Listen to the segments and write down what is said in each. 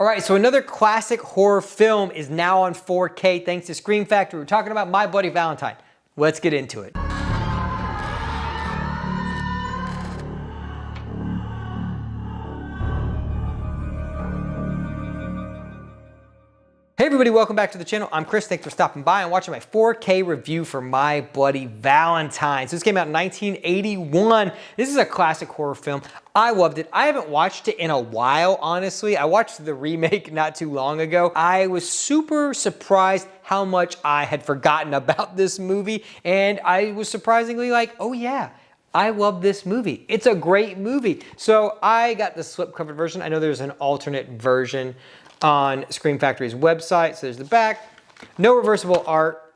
All right, so another classic horror film is now on 4K thanks to Scream Factory. We're talking about My Bloody Valentine. Let's get into it. Hey everybody, welcome back to the channel. I'm Chris, thanks for stopping by and watching my 4K review for My Bloody Valentine. So this came out in 1981. This is a classic horror film. I loved it. I haven't watched it in a while, honestly. I watched the remake not too long ago. I was super surprised how much I had forgotten about this movie, and I was surprisingly like, oh yeah, I love this movie. It's a great movie. So I got the slipcover version. I know there's an alternate version on Scream Factory's website. So there's the back, no reversible art,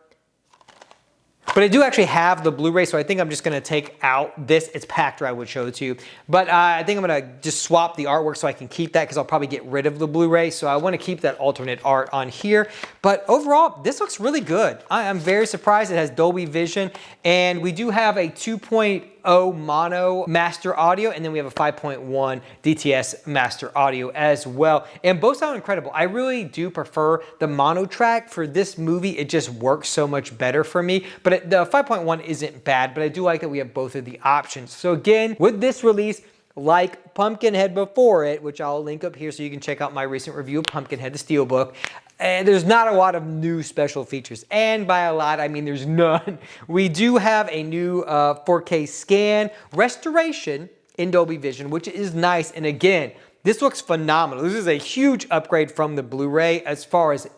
but I do actually have the Blu-ray, so I think I'm just gonna take out this. It's packed, or I would show it to you. But I think I'm gonna just swap the artwork so I can keep that, because I'll probably get rid of the Blu-ray. So I wanna keep that alternate art on here. But overall, this looks really good. I'm very surprised. It has Dolby Vision, and we do have a 2.0 mono master audio, and then we have a 5.1 DTS master audio as well. And both sound incredible. I really do prefer the mono track for this movie. It just works so much better for me. But the 5.1 isn't bad, but I do like that we have both of the options. So again, with this release, like Pumpkinhead before it, which I'll link up here so you can check out my recent review of Pumpkinhead, the Steelbook, and there's not a lot of new special features. And by a lot, I mean there's none. We do have a new 4K scan restoration in Dolby Vision, which is nice. And again, this looks phenomenal. This is a huge upgrade from the Blu-ray as far as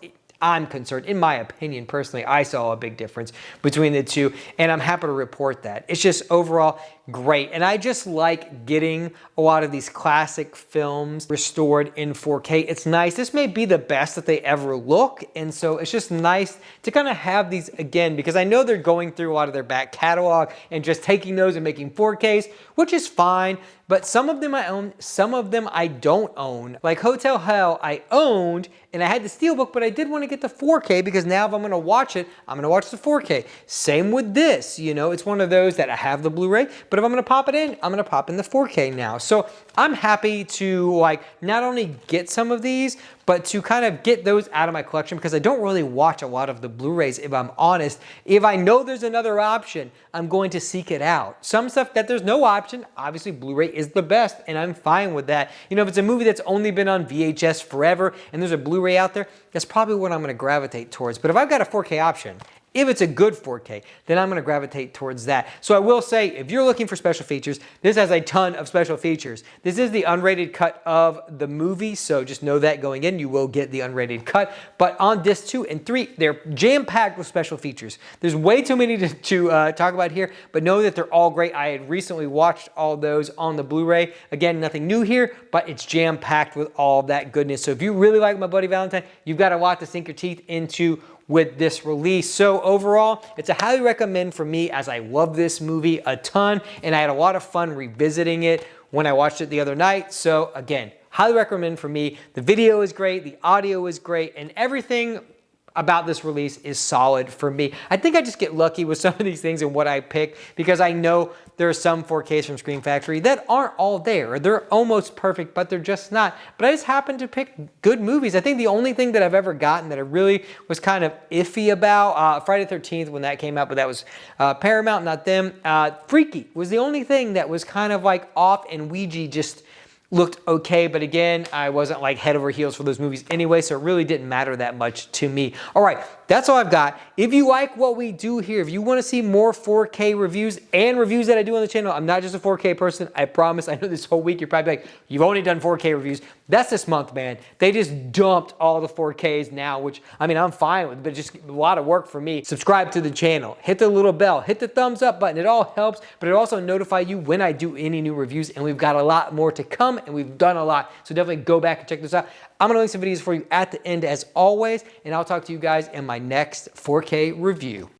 I'm concerned. In my opinion, personally, I saw a big difference between the two, and I'm happy to report that. It's just overall great. And I just like getting a lot of these classic films restored in 4K. It's nice. This may be the best that they ever look. And so it's just nice to kind of have these again, because I know they're going through a lot of their back catalog and just taking those and making 4Ks, which is fine. But some of them I own, some of them I don't own. Like Hotel Hell, I owned, and I had the Steelbook, but I did want to get the 4K because now if I'm gonna watch it, I'm gonna watch the 4K. Same with this, you know, it's one of those that I have the Blu-ray, but if I'm gonna pop it in, I'm gonna pop in the 4K now. So I'm happy to like not only get some of these, but to kind of get those out of my collection, because I don't really watch a lot of the Blu-rays, if I'm honest. If I know there's another option, I'm going to seek it out. Some stuff that there's no option, obviously Blu-ray is the best, and I'm fine with that. You know, if it's a movie that's only been on VHS forever, and there's a Blu-ray out there, that's probably what I'm gonna gravitate towards. But if I've got a 4K option, if it's a good 4K, then I'm gonna gravitate towards that. So I will say, if you're looking for special features, this has a ton of special features. This is the unrated cut of the movie, so just know that going in, you will get the unrated cut. But on disc 2 and 3, they're jam-packed with special features. There's way too many to talk about here, but know that they're all great. I had recently watched all those on the Blu-ray. Again, nothing new here, but it's jam-packed with all that goodness. So if you really like My Bloody Valentine, you've got a lot to sink your teeth into with this release. So overall, it's a highly recommend for me, as I love this movie a ton, and I had a lot of fun revisiting it when I watched it the other night. So again, highly recommend for me. The video is great, the audio is great, and everything about this release is solid for me. I think I just get lucky with some of these things and what I pick, because I know there are some 4Ks from Scream Factory that aren't all there. They're almost perfect, but they're just not. But I just happen to pick good movies. I think the only thing that I've ever gotten that I really was kind of iffy about, Friday the 13th when that came out, but that was Paramount, not them. Freaky was the only thing that was kind of like off, and Ouija just looked okay, but again, I wasn't like head over heels for those movies anyway, so it really didn't matter that much to me. All right, that's all I've got. If you like what we do here, if you want to see more 4K reviews and reviews that I do on the channel, I'm not just a 4K person, I promise. I know this whole week you're probably like, you've only done 4K reviews. That's this month, man. They just dumped all the 4Ks now, which, I mean, I'm fine with, but just a lot of work for me. Subscribe to the channel, hit the little bell, hit the thumbs up button. It all helps, but it also notifies you when I do any new reviews, and we've got a lot more to come, and we've done a lot. So definitely go back and check this out. I'm gonna link some videos for you at the end as always, and I'll talk to you guys in my next 4K review.